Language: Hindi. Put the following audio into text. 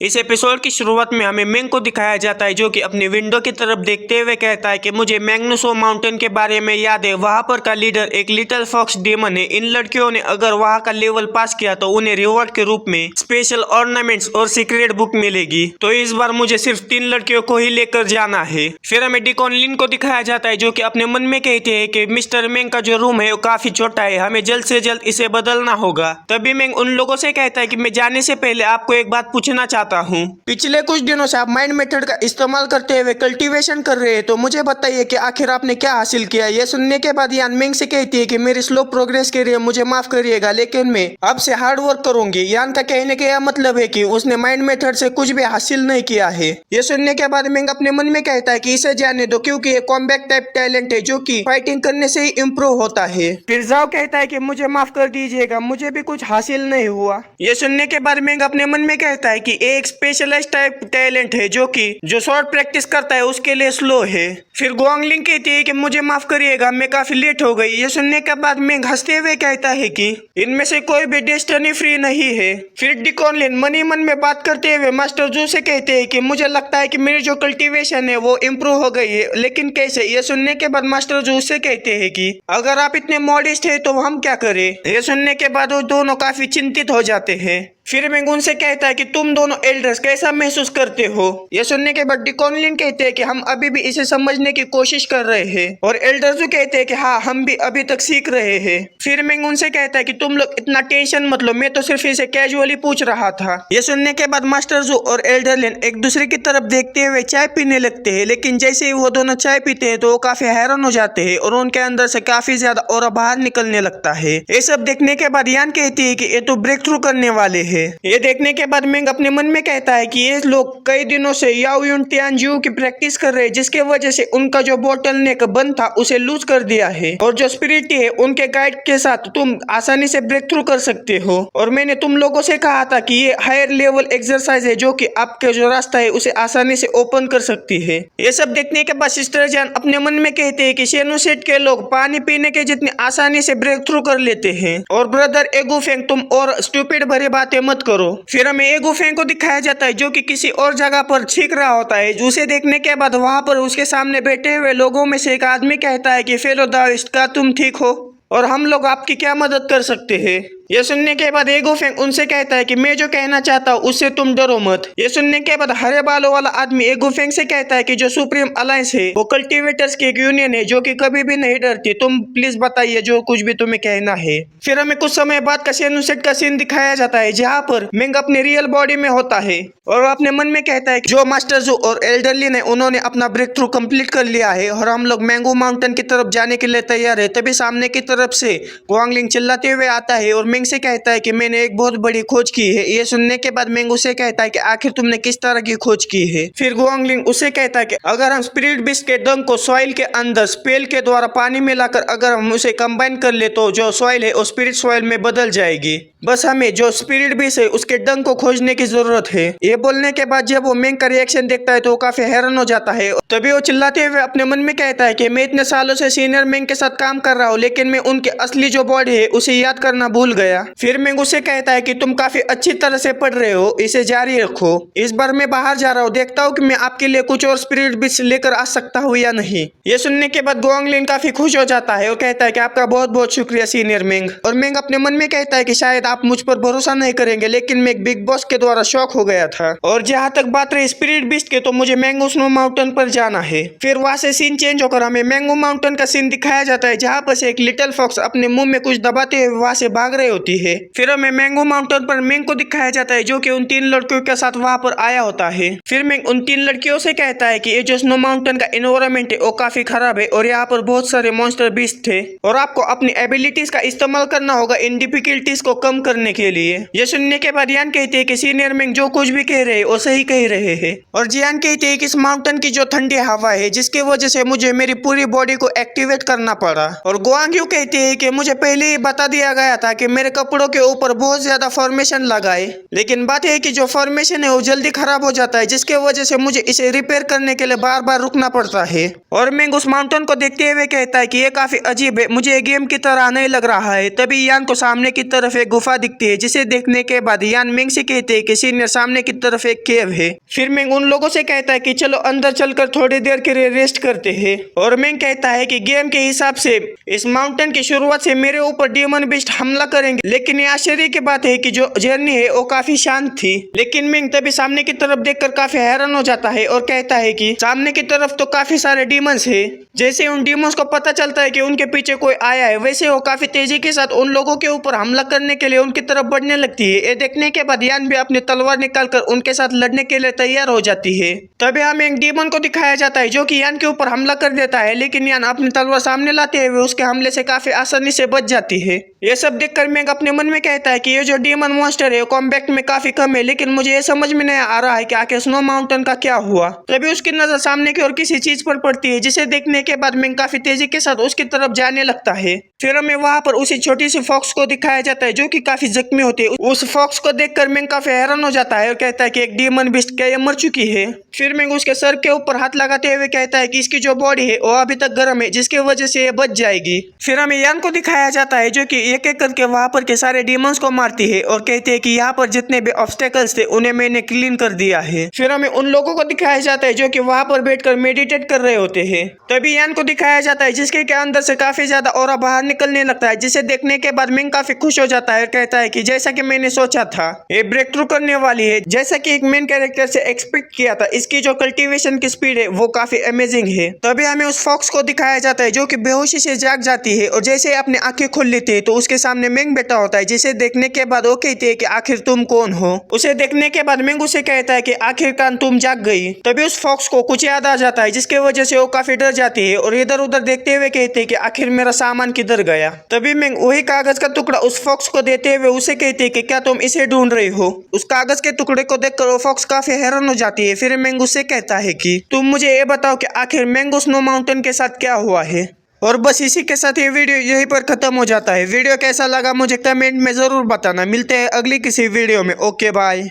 इस एपिसोड की शुरुआत में हमें मेंग को दिखाया जाता है जो कि अपनी विंडो की तरफ देखते हुए कहता है कि मुझे मैग्नुसो माउंटेन के बारे में याद है। वहां पर का लीडर एक लिटिल फॉक्स डेमन है। इन लड़कियों ने अगर वहां का लेवल पास किया तो उन्हें रिवॉर्ड के रूप में स्पेशल ऑर्नामेंट्स और सीक्रेट बुक मिलेगी। तो इस बार मुझे सिर्फ 3 लड़कियों को ही लेकर जाना है। फिर हमें डिकॉन लिन को दिखाया जाता है जो कि अपने मन में कहते हैं कि मिस्टर मेंग का जो रूम है वो काफी छोटा है, हमें जल्द से जल्द इसे बदलना होगा। तभी मेंग उन लोगों से कहता है कि मैं जाने से पहले आपको एक बात पूछना चाहता हूँ। पिछले कुछ दिनों से आप माइंड मेथड का इस्तेमाल करते हुए कल्टीवेशन कर रहे हैं, तो मुझे बताइए कि आखिर आपने क्या हासिल किया। ये सुनने के बाद यान मेंग से कहती है कि मेरी स्लो प्रोग्रेस के लिए मुझे माफ करिएगा, लेकिन मैं अब से हार्ड वर्क करूंगी। यान का कहने का यह मतलब है कि उसने माइंड मेथड से कुछ भी हासिल नहीं किया है। ये सुनने के बाद मेंग अपने मन में कहता है कि इसे जाने दो, क्योंकि ये कॉम्बैट टाइप टैलेंट है जो कि फाइटिंग करने से ही इम्प्रूव होता है। फिर जाओ कहता है कि मुझे माफ कर दीजिएगा, मुझे भी कुछ हासिल नहीं हुआ। ये सुनने के बाद मेंग अपने मन में कहता है कि एक स्पेशलाइज्ड टाइप टैलेंट है जो शॉर्ट प्रैक्टिस करता है उसके लिए स्लो है। फिर गुआंगलिंग कहती है कि मुझे माफ करिएगा, मैं काफी लेट हो गई। ये सुनने के बाद मेंग हंसते हुए कहता है कि इनमें से कोई भी डेस्टिनी फ्री नहीं है। फिर डिकॉन लिन मन ही मन में बात करते हुए मास्टर जू से कहते हैं कि मुझे लगता है कि मेरी जो कल्टीवेशन है वो इम्प्रूव हो गई है, लेकिन कैसे। ये सुनने के बाद मास्टर जू से कहते हैं कि अगर आप इतने मॉडेस्ट है तो हम क्या करें। ये सुनने के बाद वो दोनों काफी चिंतित हो जाते हैं। फिर मेंग उनसे कहता है कि तुम दोनों एल्डर्स कैसा महसूस करते हो। ये सुनने के बाद डिकॉन लिन कहते हैं कि हम अभी भी इसे समझने की कोशिश कर रहे हैं, और एल्डर्स भी कहते हैं कि हाँ, हम भी अभी तक सीख रहे हैं। फिर मेंग उनसे कहता है कि तुम लोग इतना टेंशन मत लो, मैं तो सिर्फ इसे कैजुअली पूछ रहा था। ये सुनने के बाद मास्टर जू और एल्डर लिन एक दूसरे की तरफ देखते हुए चाय पीने लगते हैं, लेकिन जैसे ही वो दोनों चाय पीते हैं तो वो काफी हैरान हो जाते हैं और उनके अंदर से काफी ज्यादा ऑरा बाहर निकलने लगता है। ये सब देखने के बाद यान कहती है कि ये तो ब्रेक थ्रू करने वाले है। ये देखने के बाद मेंग अपने मन में कहता है कि ये लोग कई दिनों से याओ युन तियानजिऊ की प्रैक्टिस कर रहे हैं, जिसके वजह से उनका जो बोटल नेक बंद था उसे लूज कर दिया है, और जो स्पिरिट है उनके गाइड के साथ तुम आसानी से ब्रेक थ्रू कर सकते हो। और मैंने तुम लोगों से कहा था कि ये हायर लेवल एक्सरसाइज है जो कि आपके जो रास्ता है उसे आसानी से ओपन कर सकती है। ये सब देखने के बाद सिस्टर जान अपने मन में कहते हैं कि शेनुसेट के लोग पानी पीने के जितनी आसानी से ब्रेक थ्रू कर लेते हैं, और ब्रदर एगुफेंग तुम और स्टूपिड भरी बातें मत करो। फिर हमें एगुफेंग को दिखाया जाता है जो कि किसी और जगह पर छींक रहा होता है। उसे देखने के बाद वहां पर उसके सामने बैठे हुए लोगों में से एक आदमी कहता है कि फेलो दाओइस्ट, का तुम ठीक हो और हम लोग आपकी क्या मदद कर सकते हैं। ये सुनने के बाद एगुफेंग उनसे कहता है कि मैं जो कहना चाहता हूँ उससे तुम डरो मत। ये सुनने के बाद हरे बालों वाला आदमी एगुफेंग से कहता है कि जो सुप्रीम अलायंस है वो कल्टीवेटर्स की एक यूनियन है जो कि कभी भी नहीं डरती। तुम प्लीज बताइए जो कुछ भी तुम्हें कहना है। फिर हमें कुछ समय बाद का शेनुसेट का सीन दिखाया जाता है जहाँ पर मेंग अपने रियल बॉडी में होता है और अपने मन में कहता है कि जो मास्टर जू और एल्डर लिन है उन्होंने अपना ब्रेक थ्रू कंप्लीट कर लिया है और हम लोग मैंगो माउंटेन की तरफ जाने के लिए तैयार है। तभी सामने की तरफ से गुआंगलिंग चिल्लाते हुए आता है और मेंग से कहता है कि मैंने एक बहुत बड़ी खोज की है। ये सुनने के बाद मेंग उसे कहता है कि आखिर तुमने किस तरह की खोज की है। फिर गुआंगलिंग उसे कहता है कि अगर हम स्पिरिट बिस्ट के डंक को सॉइल के अंदर स्पेल के द्वारा पानी मिलाकर अगर हम उसे कंबाइन कर ले तो जो सॉइल है वो स्पिरिट सॉइल में बदल जाएगी। बस हमें जो स्पिरिट बिस्ट है उसके डंक को खोजने की जरूरत है। ये बोलने के बाद जब वो मेंग का रिएक्शन देखता है तो वो काफी हैरान हो जाता है। तभी वो चिल्लाते हुए अपने मन में कहता है कि मैं इतने सालों से सीनियर मेंग के साथ काम कर रहा हूँ, लेकिन मैं उनके असली जो बॉडी है उसे याद करना भूल गया। फिर मेंग उसे कहता है कि तुम काफी अच्छी तरह से पढ़ रहे हो, इसे जारी रखो। इस बार मैं बाहर जा रहा हूँ, देखता हूँ कि मैं आपके लिए कुछ और स्पिरिट बिस्ट लेकर आ सकता हूँ या नहीं। ये सुनने के बाद गुआंगलिन काफी खुश हो जाता है और कहता है कि आपका बहुत बहुत शुक्रिया सीनियर मेंग। और मेंग अपने मन में कहता है कि शायद आप मुझ पर भरोसा नहीं करेंगे, लेकिन मैं एक बिग बॉस के द्वारा शॉक हो गया था। और जहाँ तक बात रही स्पिरिट बिस्ट के, तो मुझे मैंगो स्नो माउंटेन पर जाना है। फिर वहां से सीन चेंज होकर हमें मैंगो माउंटेन का सीन दिखाया जाता है जहाँ पर से एक लिटिल फॉक्स अपने मुंह में कुछ दबाते हुए वहां से भाग रही होती है। फिर हमें मैंगो माउंटेन पर मेंग को दिखाया जाता है जो कि उन 3 लड़कियों के साथ वहां पर आया होता है। फिर मेंग उन 3 लड़कियों से कहता है कि ये जो स्नो माउंटेन का एनवायरनमेंट है वो काफी खराब है और यहाँ पर बहुत सारे मॉन्स्टर बीस्ट थे और आपको अपनी एबिलिटीज का इस्तेमाल करना होगा इन डिफिकल्टीज को कम करने के लिए। ये सुनने के बाद यान कहते हैं कि सीनियर मेंग जो कुछ भी कह रहे हैं वो सही कह रहे हैं। और जियान कहते हैं कि इस माउंटेन की जो ठंडी हवा है जिसकी वजह से मुझे मेरी पूरी बॉडी को एक्टिवेट करना पड़ा। और गुआंगयू कहते हैं कि मुझे पहले ही बता दिया गया था कि मेरे कपड़ों के ऊपर बहुत ज्यादा फॉर्मेशन लगाए, लेकिन बात यह है कि जो फॉर्मेशन है वो जल्दी खराब हो जाता है, जिसके वजह से मुझे इसे रिपेयर करने के लिए बार बार रुकना पड़ता है। और मैंग उस माउंटेन को देखते हुए कहता है कि ये काफी अजीब है, मुझे ये गेम की तरह नहीं लग रहा है। तभी यान को सामने की तरफ एक गुफा दिखती है, जिसे देखने के बाद यान मैंग से कहते हैं कि सीनियर सामने की तरफ एक केव है। फिर मैंग उन लोगों से कहता है कि चलो अंदर चलकर थोड़ी देर के लिए रेस्ट करते हैं। और मैंग कहता है कि गेम के हिसाब से इस माउंटेन की शुरुआत से मेरे ऊपर डीमन बीस्ट हमला करेंगे, लेकिन ये आश्चर्य की बात है कि जो जर्नी है वो काफी शांत थी। लेकिन मैंग तभी सामने की तरफ देखकर काफी हैरान हो जाता है और कहता है कि सामने की तरफ तो काफी सारे डीमंस है। जैसे उन डीमंस को पता चलता है कि उनके पीछे कोई आया है, वैसे वो काफी तेजी के साथ उन लोगों के ऊपर हमला करने के लिए उनकी तरफ बढ़ने लगती है। ये देखने के बाद यान भी अपनी तलवार निकालकर उनके साथ लड़ने के लिए तैयार हो जाती है। तभी हमें एक डीमन को दिखाया जाता है जो कि यान के ऊपर हमला कर देता है, लेकिन यान अपनी तलवार सामने लाते हुए उसके हमले से काफी आसानी से बच जाती है। ये सब देखकर मैंग अपने मन में कहता है कि ये जो डीमन मॉन्स्टर है कॉम्बैक्ट में काफी कम है, लेकिन मुझे ये समझ में नहीं आ रहा है कि आखिर स्नो माउंटेन का क्या हुआ। तभी उसकी नजर सामने की ओर किसी चीज पर पड़ती है, जिसे देखने के बाद मैंग काफी तेजी के साथ उसकी तरफ जाने लगता है। फिर हमें वहां पर उसी छोटी सी फॉक्स को दिखाया जाता है जो कि काफी जख्मी होती है। उस फॉक्स को देखकर मैंग काफी हैरान हो जाता है और कहता है कि एक डीमन बीस्ट क्या ये मर चुकी है। फिर मैंग उसके सर के ऊपर हाथ लगाते हुए कहता है कि इसकी जो बॉडी है वो अभी तक गर्म है, जिसकी वजह से ये बच जाएगी। फिर हमें यान को दिखाया जाता है जो कि एक एक करके वहां पर के सारे डीमंस को मारती है और कहते हैं कि यहाँ पर जितने भी ऑब्स्टेकल्स थे उन्हें मैंने क्लीन कर दिया है। फिर हमें उन लोगों को दिखाया जाता है जो कि वहां पर बैठकर मेडिटेट कर रहे होते हैं। तभी यान को दिखाया जाता है जिसके के अंदर से काफी ज्यादा ऑरा बाहर निकलने लगता है, जिसे देखने के बाद मैंग काफी खुश हो जाता है और कहता है कि जैसा कि मैंने सोचा था ये ब्रेक थ्रू करने वाली है, जैसा कि एक मेन कैरेक्टर से एक्सपेक्ट किया था। इसकी जो कल्टीवेशन की स्पीड है वो काफी अमेजिंग है। तभी हमें उस फॉक्स को दिखाया जाता है जो कि बेहोशी से जाग जाती है और जैसे अपने आंखें खोल लेती है तो उसके सामने मैंग बैठा होता है, जिसे देखने के बाद वो कहती है कि आखिर तुम कौन हो। उसे देखने के बाद मैंग उसे कहता है कि आखिरकार तुम जाग गई। तभी उस फॉक्स को कुछ याद आ जाता है, जिसकी वजह से वो काफी डर जाती है और इधर उधर देखते हुए कहते हैं कि आखिर मेरा सामान किधर गया। तभी मैंग वही कागज का टुकड़ा उस फॉक्स को देते हुए उसे कहती है कि क्या तुम इसे ढूंढ रही हो। उस कागज के टुकड़े को देखकर वो फॉक्स काफी हैरान हो जाती है। फिर मैंग उससे कहता है कि तुम मुझे ये बताओ कि आखिर मैंगो स्नो माउंटेन के साथ क्या हुआ है। और बस इसी के साथ ये वीडियो यहीं पर खत्म हो जाता है। वीडियो कैसा लगा मुझे कमेंट में जरूर बताना। मिलते हैं अगली किसी वीडियो में। Okay bye.